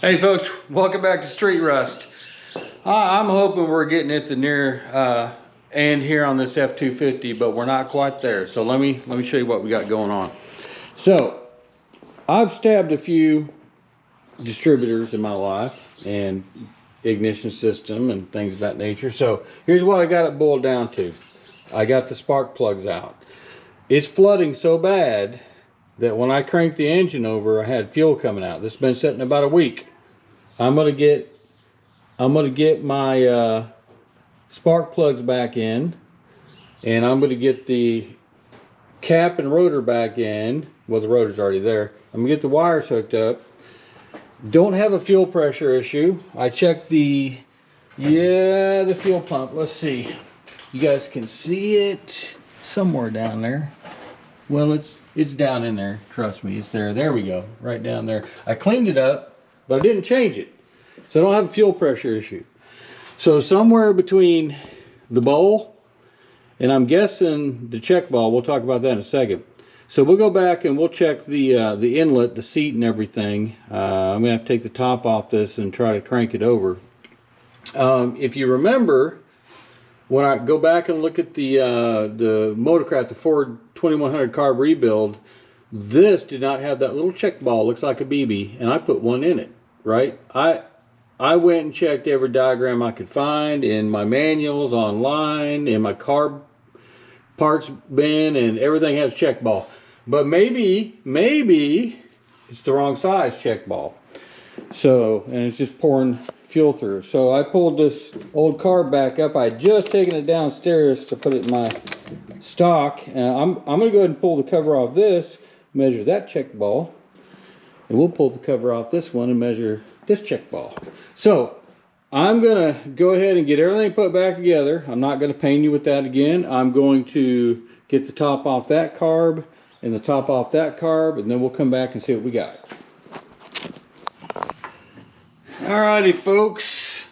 Hey folks, welcome back to Street Rust. I'm hoping we're getting at the near end here on this F250, but we're not quite there. So let me show you what we got going on. So I've stabbed a few distributors in my life and ignition system and things of that nature. So here's what I got it boiled down to. I got the spark plugs out. It's flooding so bad that when I cranked the engine over, I had fuel coming out. This has been sitting about a week. I'm gonna get my spark plugs back in, and I'm gonna get the cap and rotor back in. Well, the rotor's already there. I'm gonna get the wires hooked up. Don't have a fuel pressure issue. I checked the fuel pump. Let's see. You guys can see it somewhere down there. Well, it's down in there. Trust me, it's there. There we go, right down there. I cleaned it up, but I didn't change it, so I don't have a fuel pressure issue. So somewhere between the bowl and I'm guessing the check ball, we'll talk about that in a second. So we'll go back and we'll check the inlet, the seat and everything. I'm gonna have to take the top off this and try to crank it over. If you remember, when I go back and look at the Motorcraft, the Ford 2100 carb rebuild, this did not have that little check ball. Looks like a BB, and I put one in it, right? I went and checked every diagram I could find in my manuals, online, in my carb parts bin, and everything has a check ball. But maybe it's the wrong size check ball. So, and it's just pouring fuel through. So I pulled this old carb back up. I had just taken it downstairs to put it in my stock. And I'm going to go ahead and pull the cover off this, measure that check ball. And we'll pull the cover off this one and measure this check ball. So I'm going to go ahead and get everything put back together. I'm not going to pain you with that again. I'm going to get the top off that carb and the top off that carb, and then we'll come back and see what we got. Alrighty folks,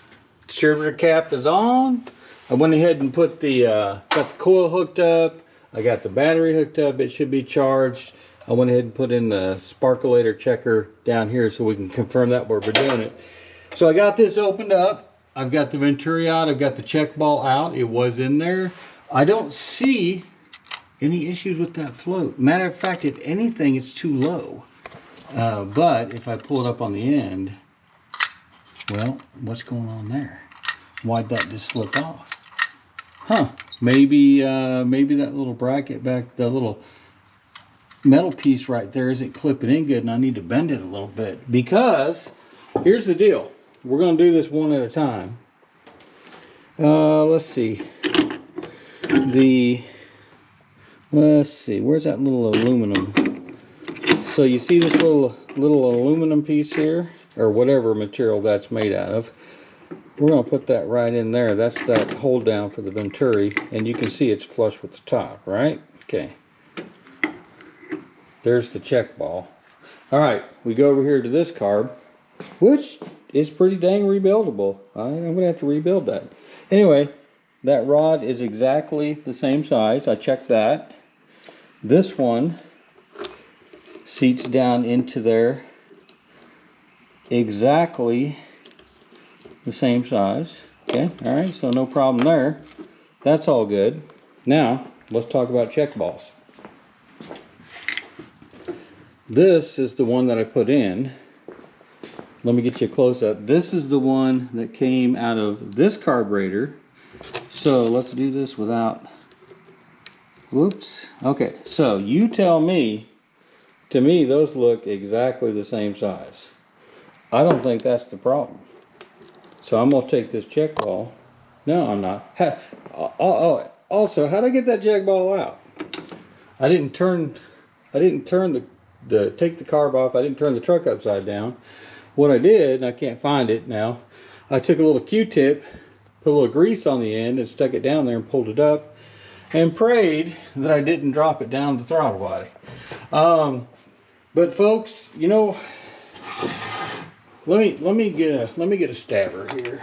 distributor cap is on. I went ahead and put got the coil hooked up. I got the battery hooked up. It should be charged. I went ahead and put in the sparkulator checker down here so we can confirm that while we're doing it. So I got this opened up. I've got the Venturi out. I've got the check ball out. It was in there. I don't see any issues with that float. Matter of fact, if anything, it's too low. But if I pull it up on the end, well, what's going on there? Why'd that just slip off? Huh, maybe that little bracket back, the little metal piece right there isn't clipping in good, and I need to bend it a little bit. Because, here's the deal. We're gonna do this one at a time. Let's see. Let's see, where's that little aluminum? So you see this little aluminum piece here? Or whatever material that's made out of. We're going to put that right in there. That's that hold down for the Venturi, and you can see it's flush with the top, right? Okay. There's the check ball. Alright, we go over here to this carb, which is pretty dang rebuildable. I'm going to have to rebuild that. Anyway, that rod is exactly the same size. I checked that. This one seats down into there exactly the same size. Okay, all right, so no problem there. That's all good. Now let's talk about check balls. This is the one that I put in. Let me get you a close-up. This is the one that came out of this carburetor. So let's do this without, whoops. Okay, so you tell me. To me, those look exactly the same size. I don't think that's the problem. So I'm gonna take this check ball. No, I'm not. Also, how did I get that check ball out? I didn't take the carb off. I didn't turn the truck upside down. What I did, and I can't find it now, I took a little Q-tip, put a little grease on the end and stuck it down there and pulled it up and prayed that I didn't drop it down the throttle body. But folks, you know, let me get a stabber here.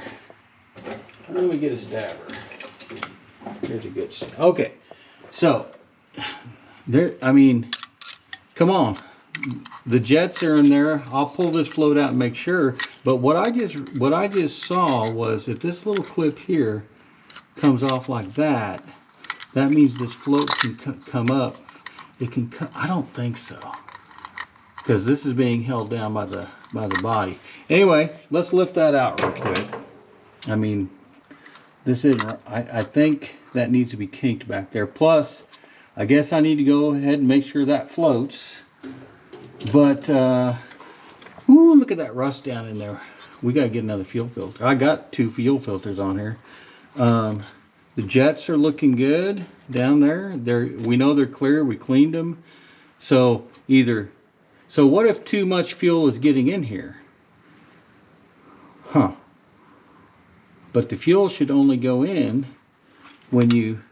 Let me get a stabber. Here's a good stabber. Okay, so there. I mean, come on. the jets are in there. I'll pull this float out and make sure. But what I just saw was if this little clip here comes off like that, that means this float can come up. It can come. I don't think so, because this is being held down by the body. Anyway, let's lift that out real quick. I mean, this is. I think that needs to be kinked back there. Plus, I guess I need to go ahead and make sure that floats. But, ooh, look at that rust down in there. We got to get another fuel filter. I got 2 fuel filters on here. The jets are looking good down there. We know they're clear. We cleaned them. So what if too much fuel is getting in here? Huh. But the fuel should only go in when you...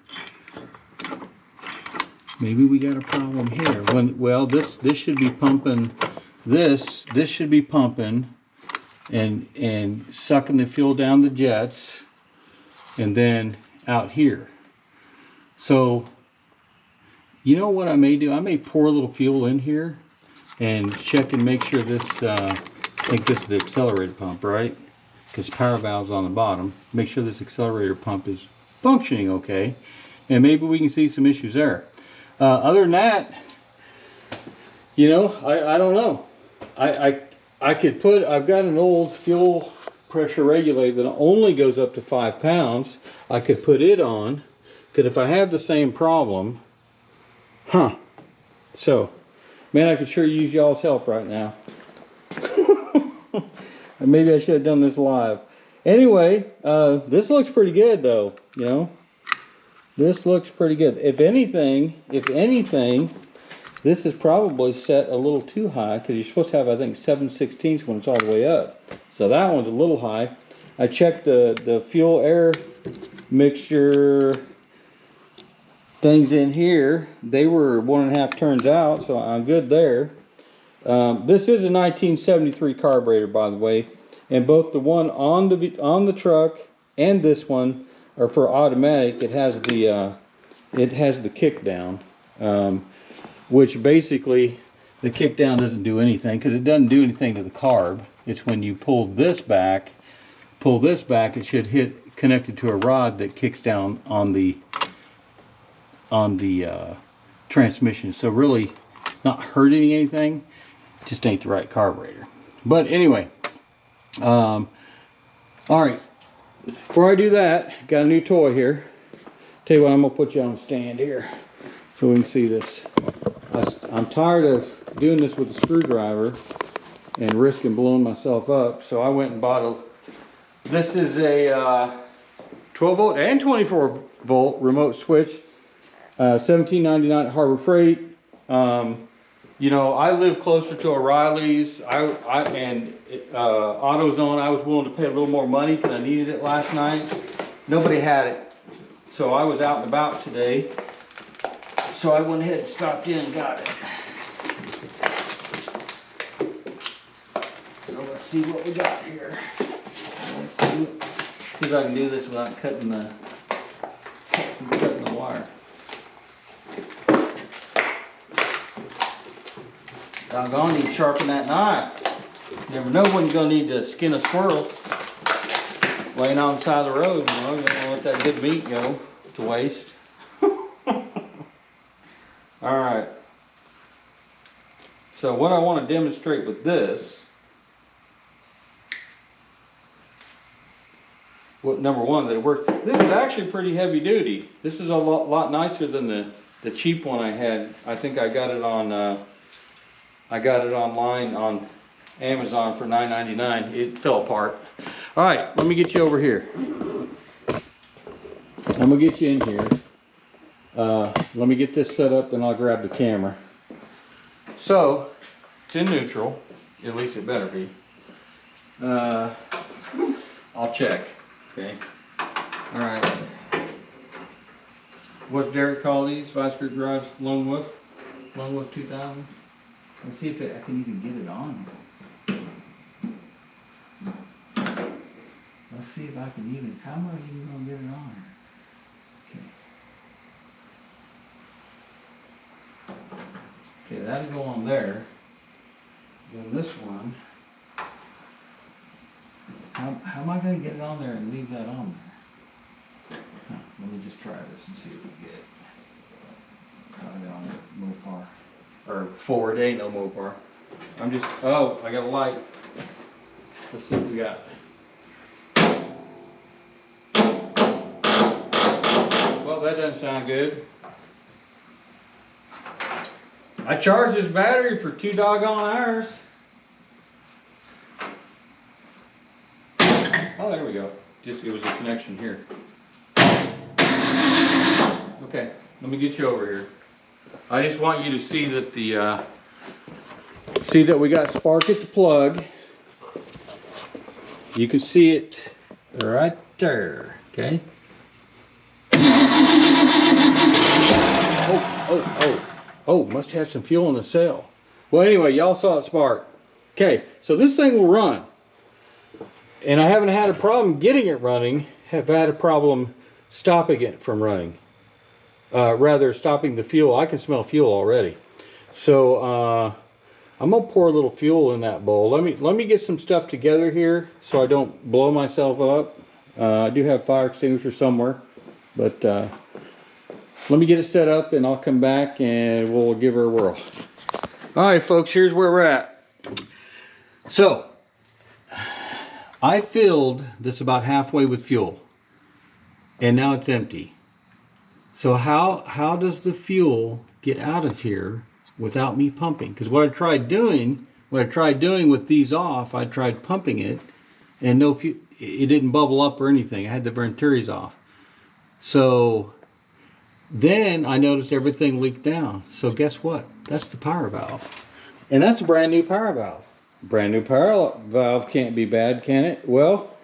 Maybe we got a problem here. Well, this should be pumping. This should be pumping and sucking the fuel down the jets, and then out here. So, you know what I may do? I may pour a little fuel in here and check and make sure this. I think this is the accelerator pump, right? Because power valve's on the bottom. Make sure this accelerator pump is functioning okay, and maybe we can see some issues there. Other than that, you know, I don't know. I could put, I've got an old fuel pressure regulator that only goes up to 5 pounds. I could put it on, because if I have the same problem, so, man, I could sure use y'all's help right now. Maybe I should have done this live. Anyway, this looks pretty good though, you know. This looks pretty good. If anything, this is probably set a little too high, because you're supposed to have, I think, 7/16 when it's all the way up. So that one's a little high. I checked the fuel air mixture things in here. They were 1.5 turns out, so I'm good there. This is a 1973 carburetor, by the way, and both the one on the truck and this one are for automatic. It has the kick down, which basically the kick down doesn't do anything, because it doesn't do anything to the carb. It's when you pull this back, it should hit connected to a rod that kicks down on the transmission. So really not hurting anything, just ain't the right carburetor. But anyway, all right, before I do that, got a new toy here. Tell you what, I'm gonna put you on a stand here so we can see this. I'm tired of doing this with a screwdriver and risking blowing myself up, so I went and bought this is a 12 volt and 24 volt remote switch, $17.99 at Harbor Freight. You know, I live closer to O'Reilly's and AutoZone. I was willing to pay a little more money because I needed it last night. Nobody had it, so I was out and about today. So I went ahead and stopped in and got it. So let's see what we got here. Let's see if I can do this without cutting the wire. Doggone, need to sharpen that knife. You never know when you're going to need to skin a squirrel laying on the side of the road. You know, you don't want to let that good meat go to waste. Alright. So what I want to demonstrate with this, number one, that it works. This is actually pretty heavy duty. This is a lot nicer than the cheap one I had. I think I got it on online on Amazon for $9.99. It fell apart. All right, let me get you over here. I'm gonna get you in here. Let me get this set up, then I'll grab the camera. So it's in neutral. At least it better be. I'll check. Okay. All right. What's Derek call these? Vice Grip Drives Lone Wolf 2000. Let's see if I can even get it on. Let's see if I can even, how am I even going to get it on? Okay. Okay, that'll go on there. then this one, how am I going to get it on there and leave that on there? Huh, let me just try this and see what we get. Try it on the Mopar. Or forward, ain't no Mopar. I'm just, oh, I got a light. Let's see what we got. Well, that doesn't sound good. I charged this battery for 2 doggone hours. Oh, there we go. Just, it was a connection here. Okay, let me get you over here. I just want you to see that the, see that we got spark at the plug. You can see it right there, okay? Oh, must have some fuel in the cell. Well, anyway, y'all saw it spark. Okay, so this thing will run. And I haven't had a problem getting it running. Have had a problem stopping it from running. Rather, stopping the fuel. I can smell fuel already. So, I'm gonna pour a little fuel in that bowl. Let me get some stuff together here so I don't blow myself up. I do have fire extinguisher somewhere, but let me get it set up and I'll come back and we'll give her a whirl. All right, folks, here's where we're at. So, I filled this about halfway with fuel and now it's empty. So how does the fuel get out of here without me pumping? Because what I tried doing with these off, I tried pumping it and no fuel, it didn't bubble up or anything. I had the Venturis off. So then I noticed everything leaked down. So guess what? That's the power valve. And that's a brand new power valve. Brand new power valve can't be bad, can it? Well,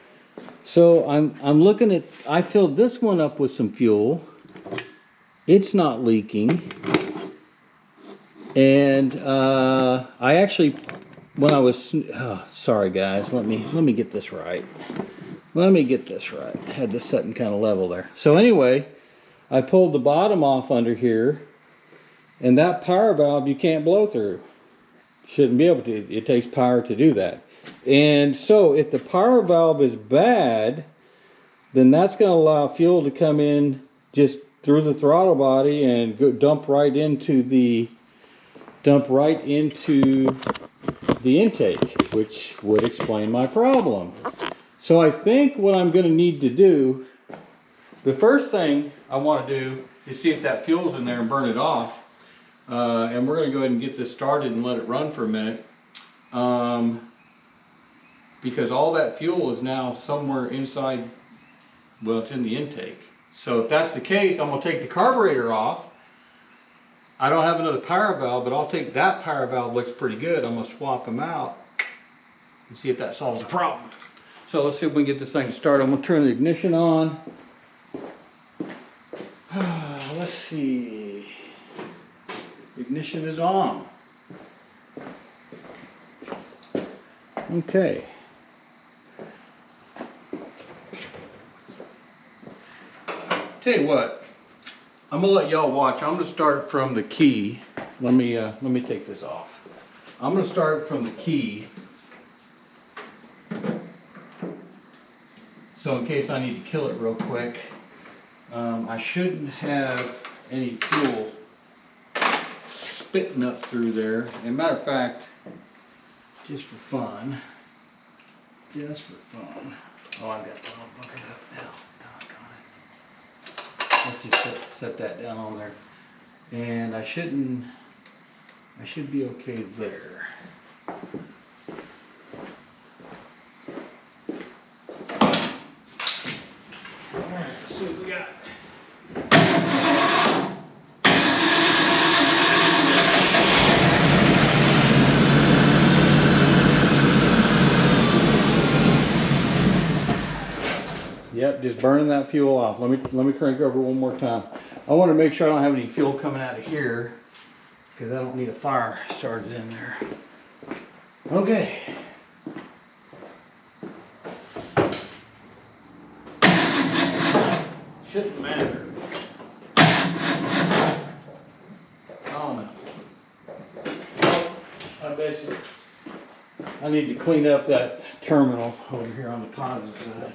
so I'm looking at, I filled this one up with some fuel. It's not leaking. And I actually, when I was, sorry guys, let me get this right. Let me get this right. I had this setting kind of level there. So anyway, I pulled the bottom off under here, and that power valve you can't blow through. Shouldn't be able to. It takes power to do that. And so if the power valve is bad, then that's going to allow fuel to come in just through the throttle body and go dump right into the intake, which would explain my problem. So I think what I'm going to need to do, the first thing I want to do is see if that fuel's in there and burn it off. And we're going to go ahead and get this started and let it run for a minute. Because all that fuel is now somewhere inside, well, it's in the intake. So if that's the case, I'm going to take the carburetor off. I don't have another power valve, but I'll take that power valve, looks pretty good. I'm going to swap them out and see if that solves the problem. So let's see if we can get this thing started. I'm going to turn the ignition on. Let's see. Ignition is on. Okay. Tell you what, I'm gonna let y'all watch. I'm gonna start from the key. Let me take this off. I'm gonna start from the key. So in case I need to kill it real quick, I shouldn't have any fuel spitting up through there. And matter of fact, just for fun, oh, I've got the whole bucket up now. Let's just set that down on there. And I should be okay there. Alright, let's see what we got. Yep, just burning that fuel off. Let me crank over one more time. I want to make sure I don't have any fuel coming out of here because I don't need a fire started in there. Okay. Shouldn't matter. Oh no. Oh, I bet you. I need to clean up that terminal over here on the positive side.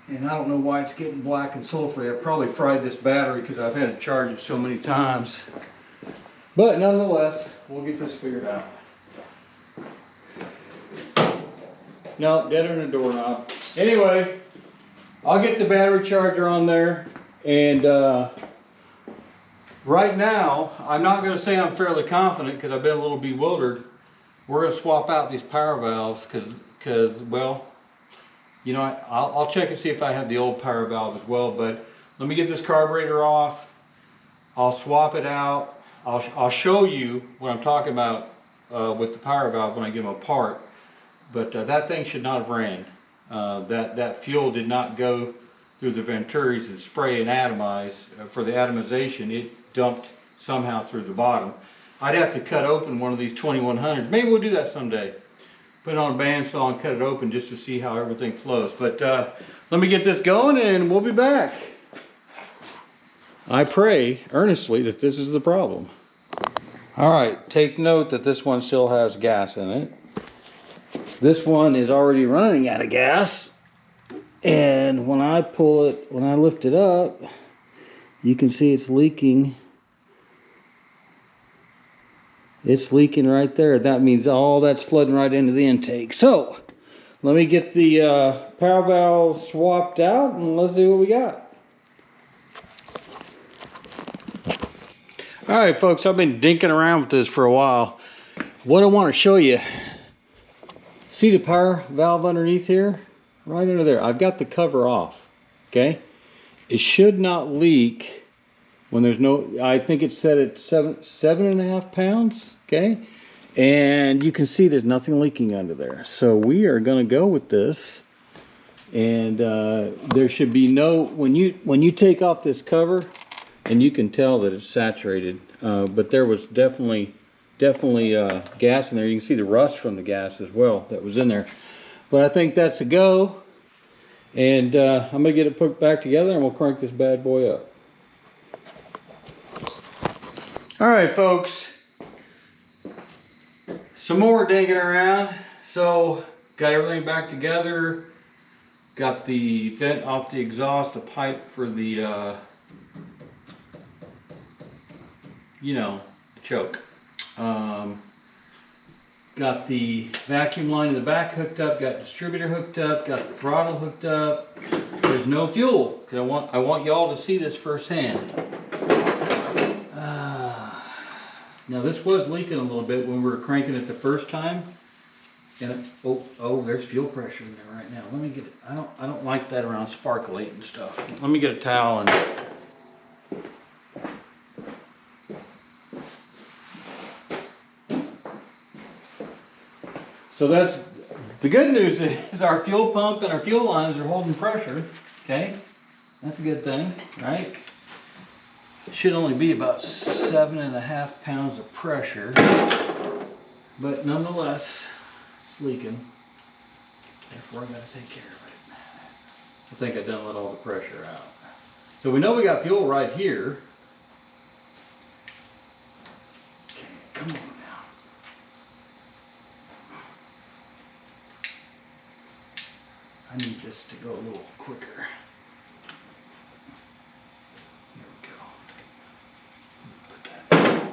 And I don't know why it's getting black and sulfury. I probably fried this battery because I've had to charge it so many times. But nonetheless, we'll get this figured out. No, deader than a doorknob. Anyway, I'll get the battery charger on there, and right now, I'm not going to say I'm fairly confident because I've been a little bewildered. We're going to swap out these power valves because well, you know, I'll check and see if I have the old power valve as well, but let me get this carburetor off. I'll swap it out. I'll show you what I'm talking about with the power valve when I give them apart. But that thing should not have ran. That fuel did not go through the venturis and spray and atomize. For the atomization, it dumped somehow through the bottom. I'd have to cut open one of these 2100s. Maybe we'll do that someday. Put it on a bandsaw and cut it open just to see how everything flows. But let me get this going and we'll be back. I pray earnestly that this is the problem. All right, take note that this one still has gas in it. This one is already running out of gas. And when I lift it up, you can see it's leaking. It's leaking right there. That means all that's flooding right into the intake. So, let me get the power valve swapped out and let's see what we got. All right, folks, I've been dinking around with this for a while. What I want to show you, see the power valve underneath here? Right under there. I've got the cover off, okay? It should not leak when there's no, I think it's set at 7.5 pounds, okay? And you can see there's nothing leaking under there. So we are gonna go with this. And there should be no, when you take off this cover, and you can tell that it's saturated, but there was definitely gas in there. You can see the rust from the gas as well that was in there. But I think that's a go. And I'm gonna get it put back together and we'll crank this bad boy up. All right, folks. Some more digging around. So, got everything back together. Got the vent off the exhaust, the pipe for the you know, choke. Got the vacuum line in the back hooked up, got distributor hooked up, got the throttle hooked up. There's no fuel, because I want y'all to see this firsthand. Now this was leaking a little bit when we were cranking it the first time. And oh, there's fuel pressure in there right now. Let me get it. I don't like that around sparklate and stuff. Let me get a towel and so that's the good news is our fuel pump and our fuel lines are holding pressure. Okay, that's a good thing, right? It should only be about 7.5 pounds of pressure, but nonetheless, it's leaking. Therefore, I gotta take care of it. I think I done let all the pressure out. So we know we got fuel right here. Okay, come on. I need this to go a little quicker. There we go. Put that.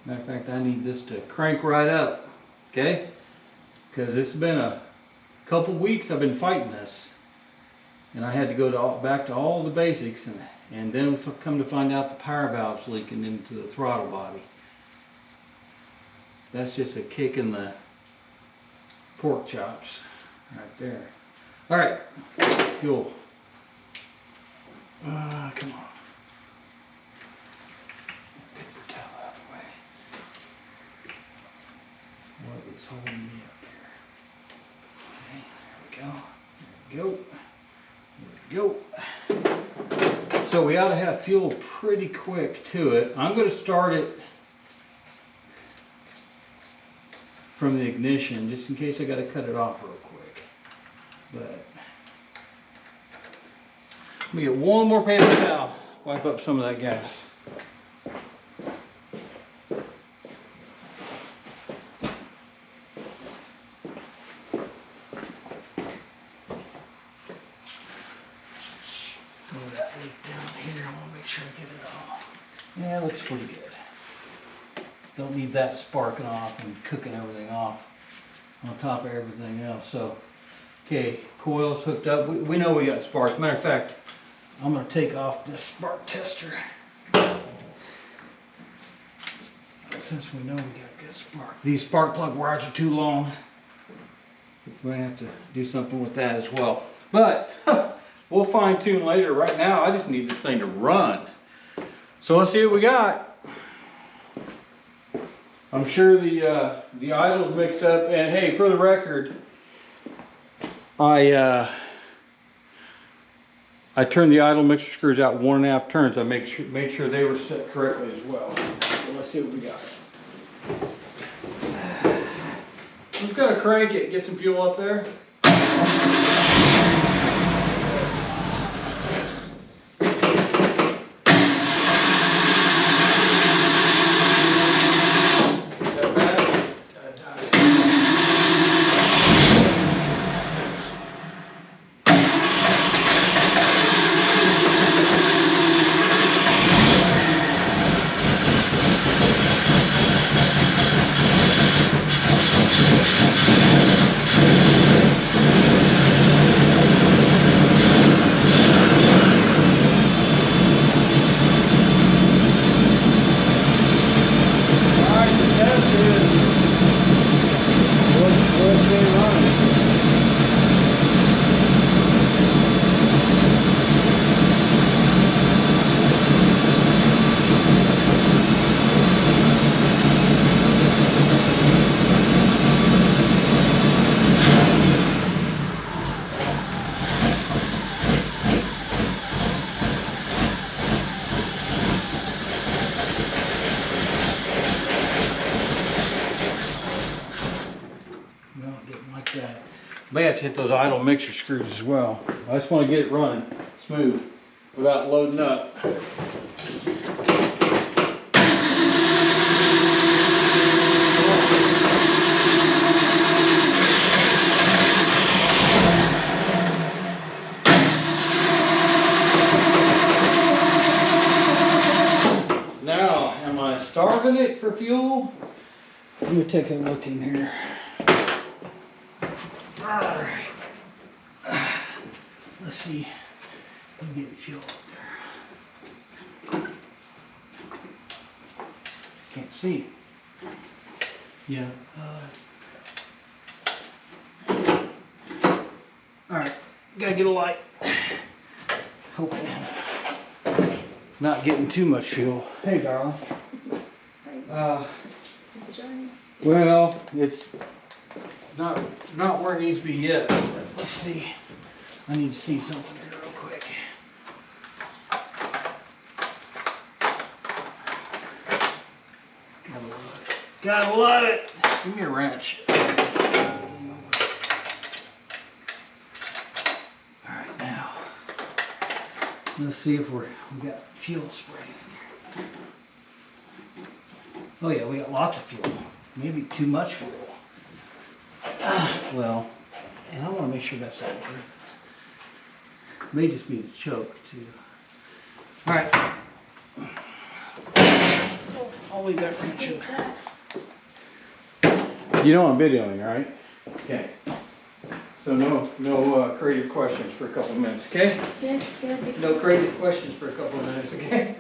Matter of fact, I need this to crank right up, okay? Because it's been a couple weeks I've been fighting this. And I had to go back to all the basics and then come to find out the power valve's leaking into the throttle body. That's just a kick in the pork chops. Right there. All right, fuel. Come on. Paper towel out of the way. What is holding me up here? Okay, there we go. There we go. So we ought to have fuel pretty quick to it. I'm going to start it from the ignition just in case I got to cut it off real quick. But let me get one more paper towel, wipe up some of that gas. That looks pretty good. Don't need that sparking off and cooking everything off on top of everything else. So, okay, coil's hooked up. We know we got sparks. Matter of fact, I'm going to take off this spark tester. Since we know we got good spark. These spark plug wires are too long. We're going to have to do something with that as well. But we'll fine tune later. Right now, I just need this thing to run. So let's see what we got. I'm sure the idle's mixed up, and hey, for the record, I turned the idle mixer screws out 1.5 turns. I made sure they were set correctly as well. So let's see what we got. Just gotta crank it, get some fuel up there. May have to hit those idle mixer screws as well. I just want to get it running smooth without loading up. Now, am I starving it for fuel? Let me take a look in here. Alright, let's see. I'm getting fuel up there. Can't see. Yeah. Alright, gotta get a light. Hoping not getting too much fuel. Hey, darling. Well, it's not where it needs to be yet. Let's see. I need to see something here real quick. Gotta love it. Gotta love it. Give me a wrench. Alright, now let's see if we got fuel spraying in here. Oh yeah, we got lots of fuel. Maybe too much fuel. Well, and I want to make sure that's all over. May just be the choke too. All right. I'll leave that wrench in there. You know I'm videoing, right? Okay. So no creative questions for a couple of minutes, okay? Yes, good. No creative questions for a couple of minutes, okay?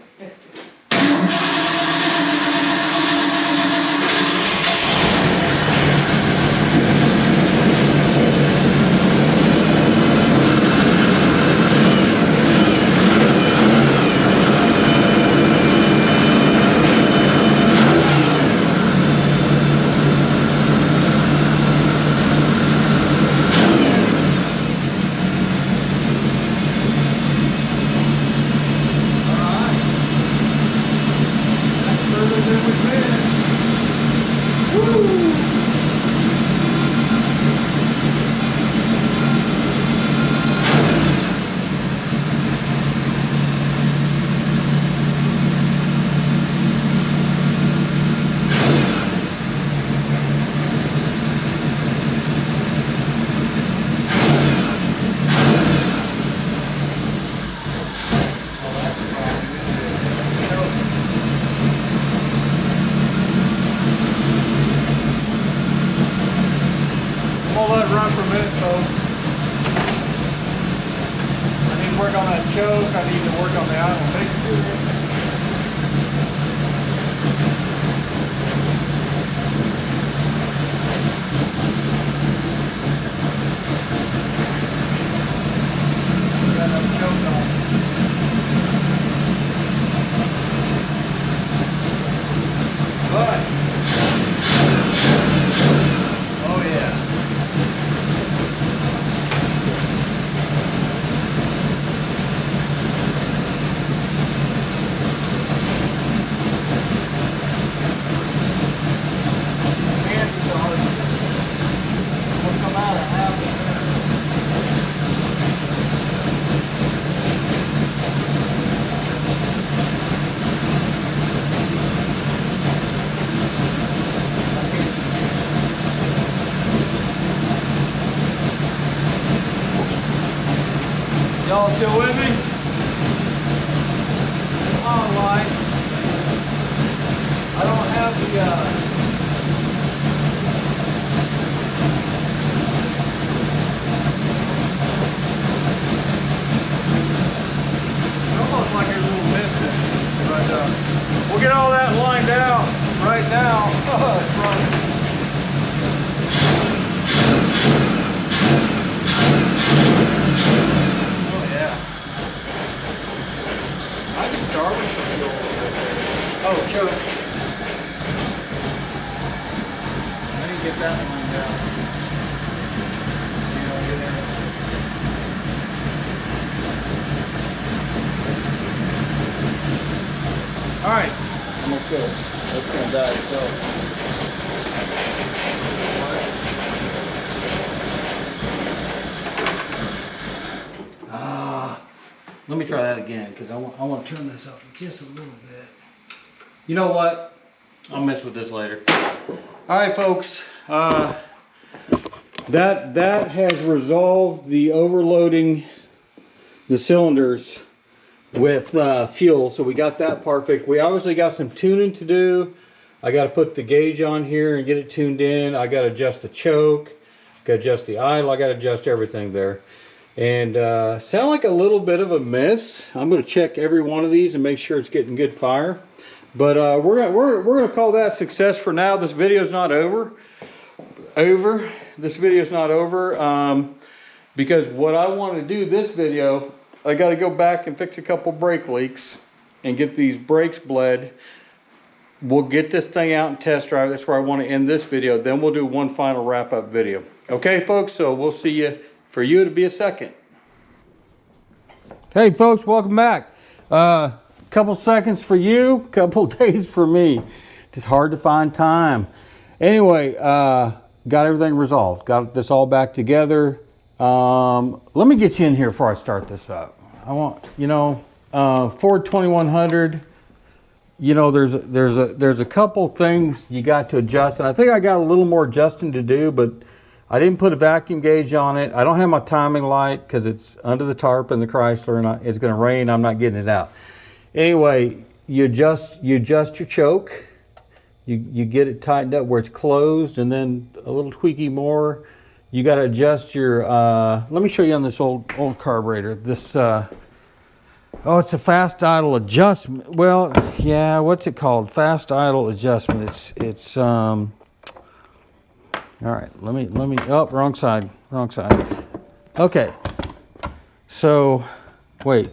All right. good, folks. I need to work on that choke. I need to work on the idle mixture. Got that choke on. But, oh yeah. Y'all still with me? All right. I don't have the almost like a little piston, but we'll get all that lined out right now. Oh, it's running. Oh, choke. I didn't get that lined out. Yeah, I'll get there. All right. I'm okay. That's gonna die itself. Let me try that again because I want to turn this up just a little bit. You know what? I'll mess with this later. All right, folks. That has resolved the overloading the cylinders with fuel. So we got that part fixed. We obviously got some tuning to do. I got to put the gauge on here and get it tuned in. I got to adjust the choke. Got to adjust the idle. I got to adjust everything there. And sound like a little bit of a miss. I'm going to check every one of these and make sure it's getting good fire. But we're gonna call that success for now. This video's not over. This video's not over because what I want to do this video, I got to go back and fix a couple brake leaks and get these brakes bled. We'll get this thing out and test drive. That's where I want to end this video. Then we'll do one final wrap up video. Okay, folks. So we'll see you. For you to be a second. Hey, folks. Welcome back. Couple seconds for you, couple days for me. It's hard to find time. Anyway, got everything resolved. Got this all back together. Let me get you in here before I start this up. I want, Ford 2100. There's a couple things you got to adjust, and I think I got a little more adjusting to do, but I didn't put a vacuum gauge on it. I don't have my timing light because it's under the tarp in the Chrysler, and it's going to rain. I'm not getting it out. Anyway, you adjust your choke. You get it tightened up where it's closed, and then a little tweaky more. You got to adjust your. Let me show you on this old carburetor. This. Oh, it's a fast idle adjustment. Well, yeah. What's it called? Fast idle adjustment. It's. All right. Let me. Oh, wrong side. Okay. So, wait.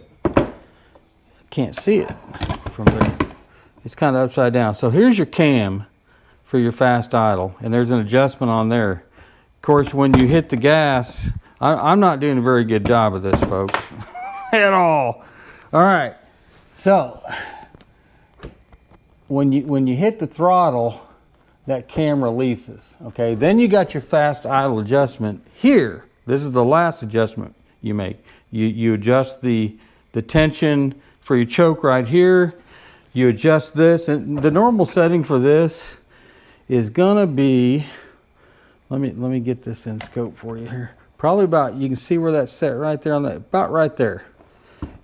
Can't see it from there. It's kind of upside down. So here's your cam for your fast idle, and there's an adjustment on there. Of course, when you hit the gas, I'm not doing a very good job of this, folks, at all. All right. So when you hit the throttle, that cam releases. Okay. Then you got your fast idle adjustment here. This is the last adjustment you make. You adjust the tension for your choke right here. You adjust this, and the normal setting for this is gonna be, let me get this in scope for you here. Probably about, you can see where that's set right there on that, about right there.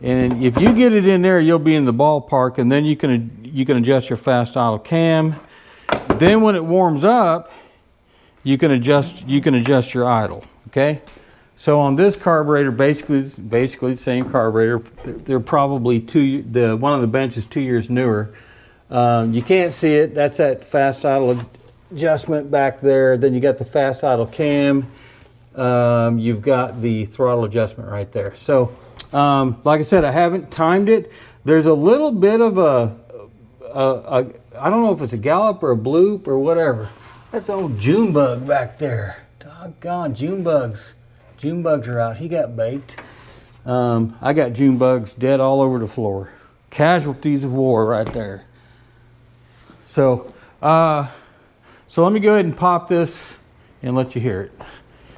And if you get it in there, you'll be in the ballpark, and then you can adjust your fast idle cam. Then when it warms up, you can adjust your idle. Okay, so on this carburetor, basically the same carburetor. They're probably one of the benches 2 years newer. You can't see it. That's that fast idle adjustment back there. Then you got the fast idle cam. You've got the throttle adjustment right there. So, like I said, I haven't timed it. There's a little bit of a I don't know if it's a gallop or a bloop or whatever. That's old June bug back there. Doggone June bugs. June bugs are out. He got baked. I got June bugs dead all over the floor. Casualties of war right there. So, so let me go ahead and pop this and let you hear it.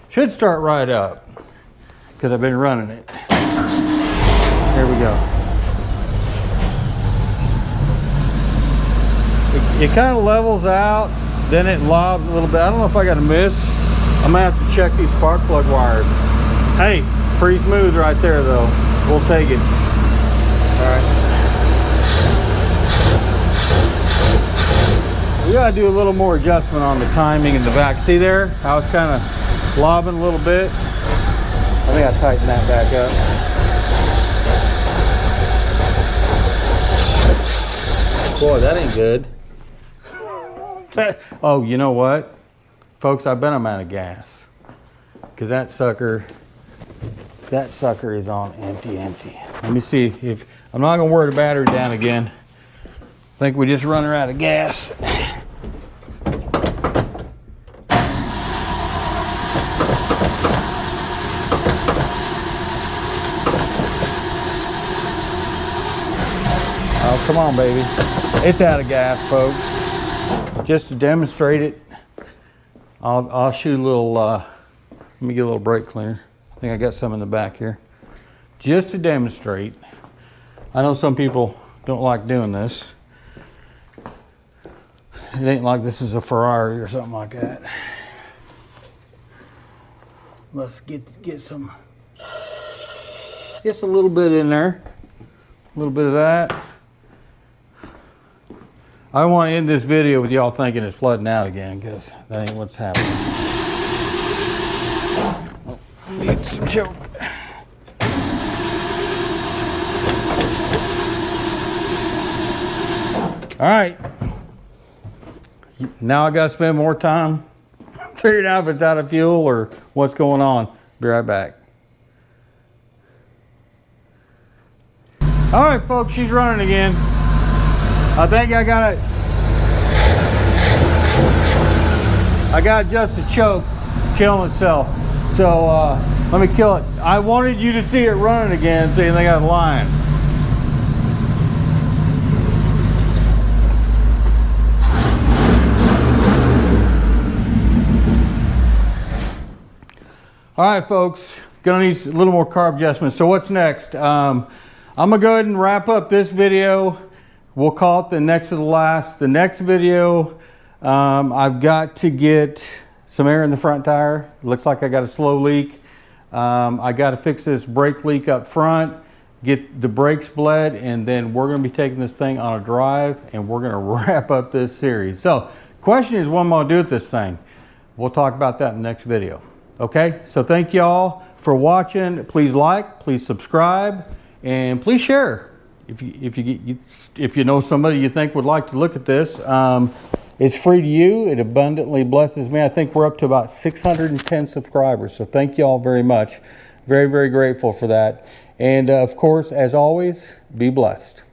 Should start right up because I've been running it. There we go. It kind of levels out, then it lobs a little bit. I don't know if I got a miss. I'm gonna have to check these spark plug wires. Hey, pretty smooth right there though. We'll take it. All right. We gotta do a little more adjustment on the timing in the back. See there? How it's kind of lobbing a little bit. I think I tightened that back up. Boy, that ain't good. Oh, you know what? Folks, I bet I'm out of gas. Because that sucker is on empty. Let me see if, I'm not gonna wear the battery down again. I think we just run her out of gas. Oh, come on, baby. It's out of gas, folks. Just to demonstrate it, I'll shoot a little, let me get a little brake cleaner. I think I got some in the back here. Just to demonstrate. I know some people don't like doing this. It ain't like this is a Ferrari or something like that. Let's get some, just a little bit in there. A little bit of that. I don't want to end this video with y'all thinking it's flooding out again, because that ain't what's happening. Oh, need some choke. All right. Now I got to spend more time figuring out if it's out of fuel or what's going on. Be right back. All right, folks, she's running again. I think I got it. I got just a choke. It's killing itself. So let me kill it. I wanted you to see it running again so you think I was lying. All right, folks. Gonna need a little more carb adjustment. So what's next? I'm gonna go ahead and wrap up this video. We'll call it the next to the last. The next video, I've got to get some air in the front tire. It looks like I got a slow leak. I got to fix this brake leak up front, get the brakes bled, and then we're going to be taking this thing on a drive, and we're going to wrap up this series. So, question is, what am I going to do with this thing? We'll talk about that in the next video. Okay, so thank y'all for watching. Please like, please subscribe, and please share. If you know somebody you think would like to look at this, it's free to you. It abundantly blesses me. I think we're up to about 610 subscribers. So thank you all very much. Very, very grateful for that. And of course, as always, be blessed.